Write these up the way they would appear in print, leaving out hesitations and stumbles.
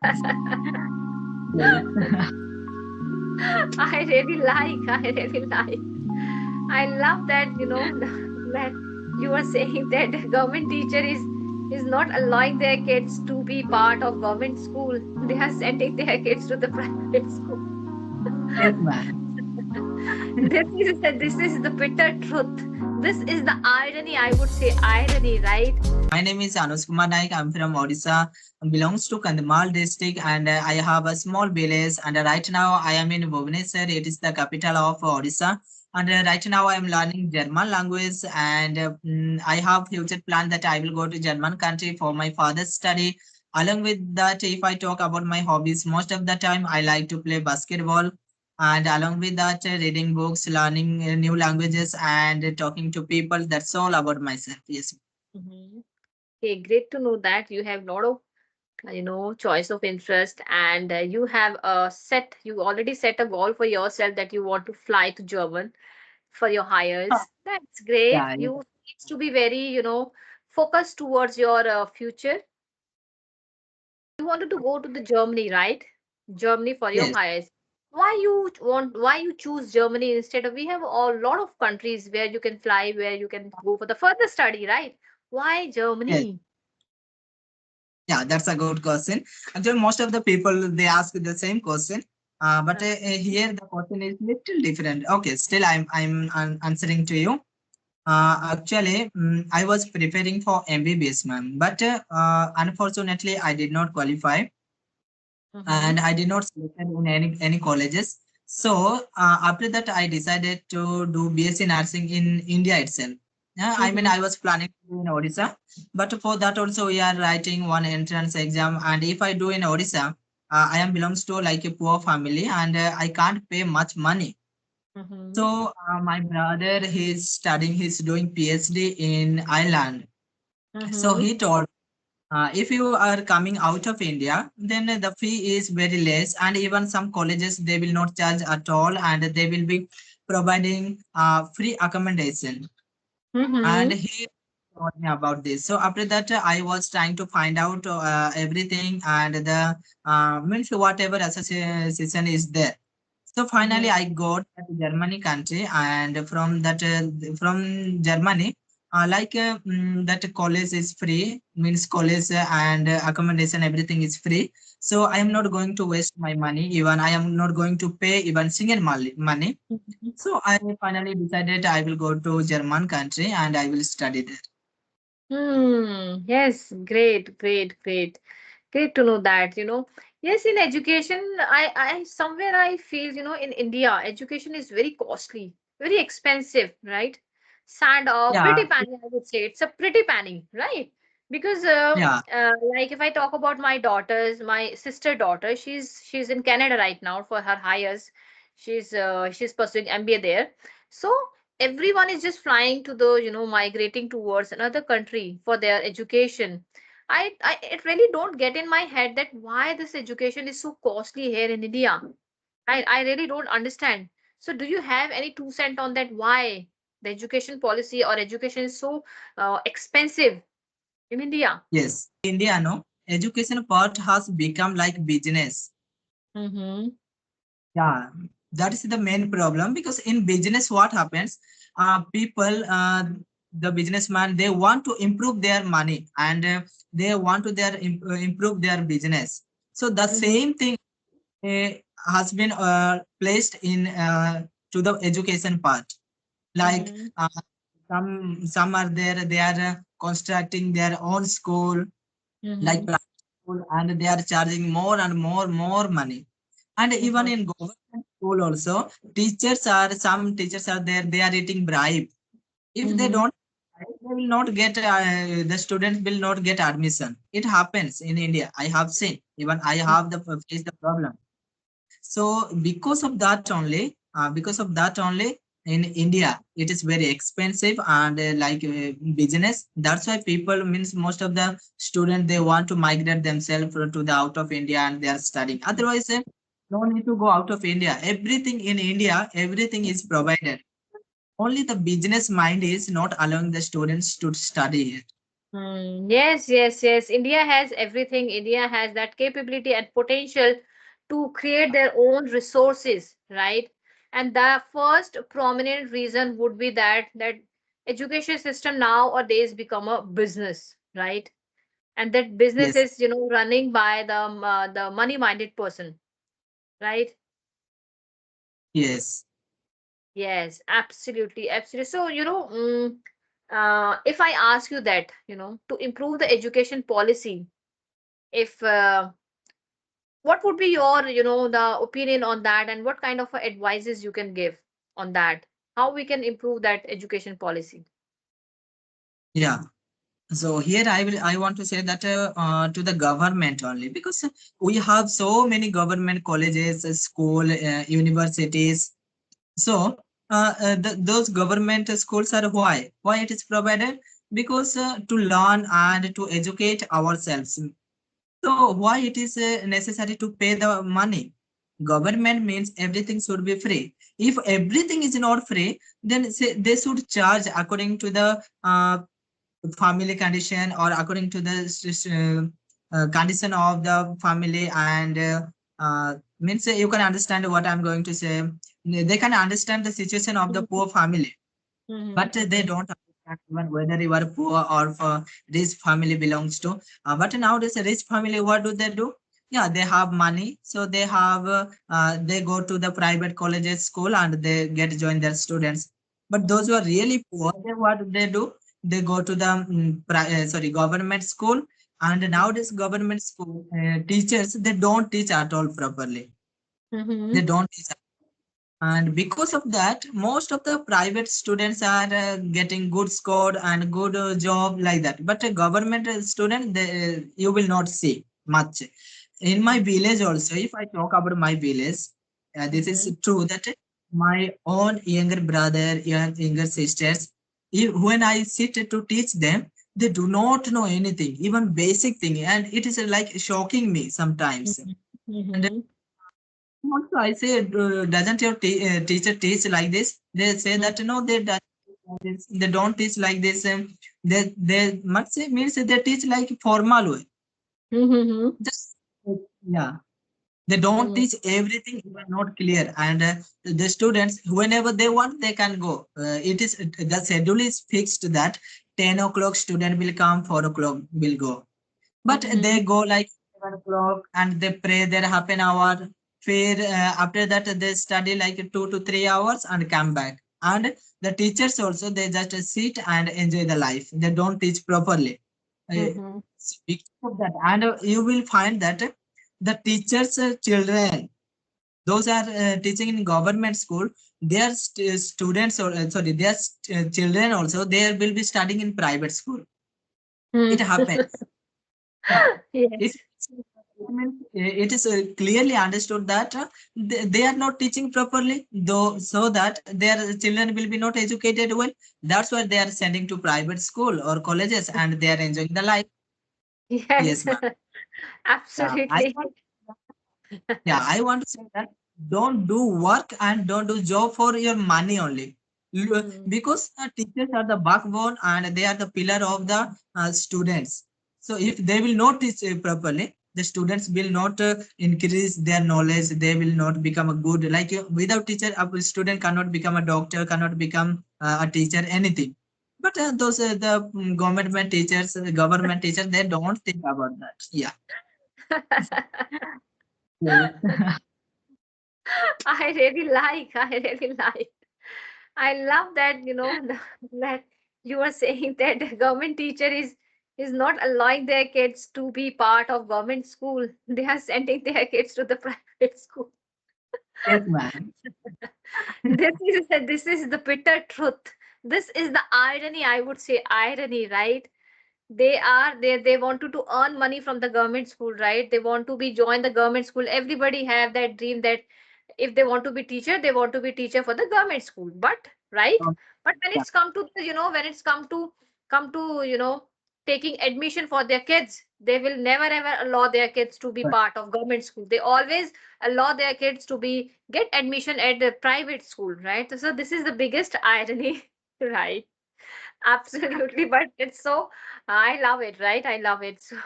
Yes. I really like. I love that, that you are saying that the government teacher is not allowing their kids to be part of government school. They are sending their kids to the private school. Yes, ma'am. This is the bitter truth. This is the irony, I would say irony, right? My name is Anush Kumar Naik. I'm from Odisha, belongs to Kandhamal district, and I have a small village. And right now I am in Bhubaneswar. It is the capital of Odisha. And right now I am learning German language, and I have future plan that I will go to German country for my father's study. Along with that, if I talk about my hobbies, most of the time I like to play basketball. And along with that, reading books, learning new languages, and talking to people. That's all about myself. Yes. Mhm. Okay, great to know that you have lot of choice of interest, and you already set a goal for yourself that you want to fly to German for your hires. That's great. Yeah. You needs to be very focused towards your future. You wanted to go to the Germany, right? Germany for your Yes. hires. Why you choose Germany instead of, we have a lot of countries where you can fly, where you can go for the further study, right? Why Yes. Germany? Yeah, that's a good question. Actually, most of the people they ask the same question, but Uh, here the question is little different. Okay, still answering to you. Actually, I was preparing for MBBS, ma'am, but unfortunately, I did not qualify, mhm, and I did not select in any colleges. So after that, I decided to do BSc nursing in India itself. Yeah, I mean, mhm, I was planning to do in Odisha, but for that also we are writing one entrance exam. And if I do in Odisha, I am belongs to like a poor family, and I can't pay much money. mhm, So my brother, he's studying, he's doing PhD in Ireland. So mhm, he told, if you are coming out of India, then the fee is very less, and even some colleges they will not charge at all, and they will be providing free accommodation. And mhm. he told me about this. So after that, I was trying to find out everything, and the means whatever association is there. So finally, Mhm. I got to Germany country, and from that, from Germany, that college is free, means college and accommodation, everything is free. So I am not going to waste my money. Even I am not going to pay even single money. Mhm. So I finally decided I will go to German country and I will study there. Yes, great, great, great. Great to know that, Yes, in education, I somewhere I feel, in India, education is very costly, very expensive, right? Sad, pretty Yeah, penny, I would say. It's a pretty penny, right? Because, yeah. like if I talk about my sister daughter, she's in Canada right now for her hires. She's pursuing MBA there. So everyone is just flying to the, migrating towards another country for their education. I it really don't get in my head that why this education is so costly here in India. I really don't understand. So do you have any 2 cent on that? Why the education policy or education is so expensive in India? Yes. India, no, education part has become like business. Mm-hmm. Yeah, that is the main problem because in business, what happens? People, the businessman, they want to improve their money, and they want to improve their business. So the Mm-hmm. same thing uh, has been placed in to the education part. Like Mm-hmm. some are there, they are constructing their own school, like Mm-hmm. private school, and they are charging more money. And even Mm-hmm. in government school also, some teachers are there, they are eating bribe. If they Mm-hmm. don't, they will not get, the students will not get admission. It happens in India. I have seen, even I have the face the problem. So because of that only, in India, it is very expensive, and business. That's why people, means most of the students, they want to migrate themselves to the out of India, and they are studying. Otherwise, no need to go out of India. Everything in India, everything is provided. Only the business mind is not allowing the students to study here. Yes, yes, yes. India has everything. India has that capability and potential to create their own resources, right? And the first prominent reason would be that education system nowadays become a business, right? And that business Yes, is, running by the money-minded person, right? yes, Yes, absolutely, absolutely. So, if I ask you that, to improve the education policy, if what would be your, the opinion on that, and what kind of advices you can give on that? How we can improve that education policy? yeah. So here I want to say that to the government only, because we have so many government colleges, school, universities. So those government schools are why it is provided, because to learn and to educate ourselves. So why it is necessary to pay the money? Government means everything should be free. If everything is not free, then they should charge according to the family condition, or according to the condition of the family, and means you can understand what I'm going to say. They can understand the situation of the poor family, but they Mm-hmm. don't understand even whether you are poor or rich family belongs to. But nowadays, a rich family, what do they do? Yeah, they have money, so they go to the private colleges, school, and they get join their students. But those who are really poor, what do they do? They go to the government school, and nowadays government school teachers, they don't teach at all properly. They Mm-hmm. don't teach, and because of that most of the private students are getting good score and good job like that, but a government student, you will not see much. In my village also, if I talk about my village, this is Mm-hmm. true that my own younger brother, younger sisters, when I sit to teach them, they do not know anything, even basic thing, and it is like shocking me sometimes. And Mm-hmm. also, I say, doesn't your teacher teach like this? They say that no, they don't teach like this. They don't teach like this. They must say means they teach like formal way. Mm-hmm. Just yeah, they don't Mm-hmm. teach everything, even not clear. And the students, whenever they want, they can go. The schedule is fixed that 10 o'clock student will come, 4 o'clock will go, but they Mm-hmm. go like 7 o'clock and they pray there half an hour. After that they study like 2 to 3 hours and come back. And the teachers also, they just sit and enjoy the life. They don't teach properly. Mm-hmm. Because of that, and you will find that the teachers' children, those are teaching in government school. Their students, or their children also, they will be studying in private school. It happens. Yeah. It, Yes. it is clearly understood that they are not teaching properly, though, so that their children will be not educated well. That's why they are sending to private school or colleges, and they are enjoying the life. Yes, Yes. ma'am. Yeah, Absolutely. I want to say that don't do work and don't do job for your money only. Mm-hmm. Because teachers are the backbone and they are the pillar of the students. So if they will not teach properly, the students will not increase their knowledge. They will not become a good, like without teacher, a student cannot become a doctor, cannot become a teacher, anything. But those the government teachers, they don't think about that. Yeah. Yes. I really like. I love that, that you are saying that the government teacher is not allowing their kids to be part of government school. They are sending their kids to the private school. Yes, ma'am. This is the bitter truth. This is the irony, I would say irony, right? They wanted to earn money from the government school, right? They want to be join the government school. Everybody have that dream that if they want to be teacher, they want to be teacher for the government school, but right, Um, but when yeah. it's come to when it's come to taking admission for their kids, they will never ever allow their kids to be But part of government school. They always allow their kids to be get admission at the private school, right? So this is the biggest irony. Right. Absolutely, but it's so, I love it, right? I love it. So,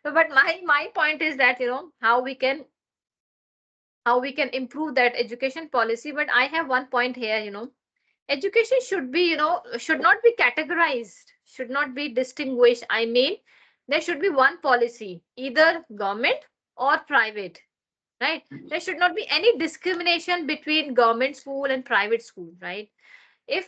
but my point is that, how we can improve that education policy. But I have one point here, education should be, should not be categorized, should not be distinguished. I mean, there should be one policy, either government or private, right? There should not be any discrimination between government school and private school, right? If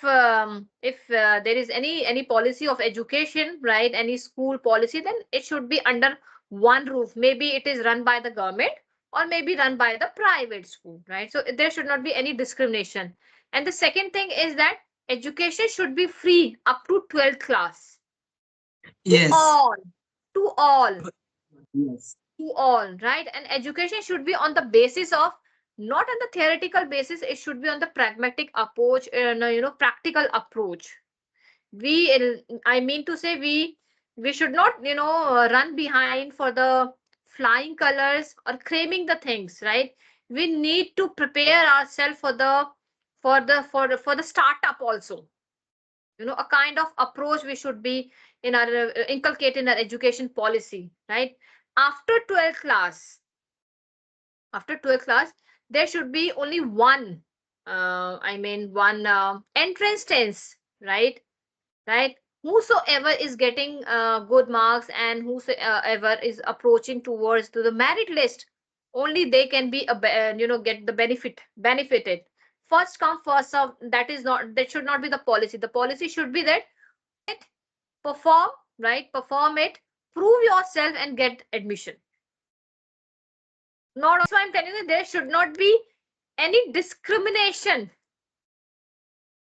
there is any policy of education, right, any school policy, then it should be under one roof. Maybe it is run by the government or maybe run by the private school, right? So there should not be any discrimination. And the second thing is that education should be free up to 12th class, to Yes. all, to all, Yes. to all, right? And education should be on the basis of, not on the theoretical basis, it should be on the pragmatic approach, practical approach. I mean to say, we should not, run behind for the flying colors or cramming the things, right? We need to prepare ourselves for the startup also. A kind of approach we should be in our inculcate in our education policy, right? After 12th class, after 12th class, there should be only one, one entrance test, right? Right? Whosoever is getting good marks and whosoever is approaching towards to the merit list, only they can be get the benefited. First come, first serve. That should not be the policy. The policy should be that perform, right? Perform it, prove yourself, and get admission. Not also, I'm telling you, there should not be any discrimination,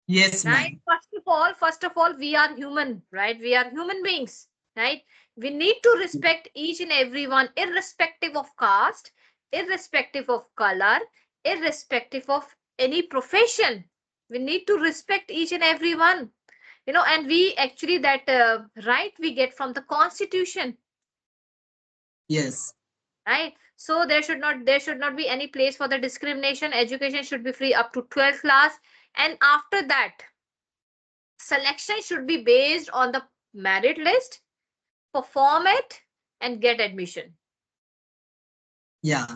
Yes, right? ma'am. First of all, we are human, right? We are human beings, right? We need to respect each and everyone, irrespective of caste, irrespective of color, irrespective of any profession. We need to respect each and everyone, and we actually, that right we get from the constitution, Yes. right? So there should not be any place for the discrimination. Education should be free up to 12th class, and after that, selection should be based on the merit list, perform it, and get admission. Yeah.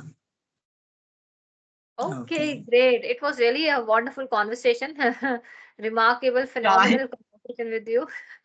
Okay, Okay. great. It was really a wonderful conversation. Remarkable, Yeah, I, phenomenal conversation with you.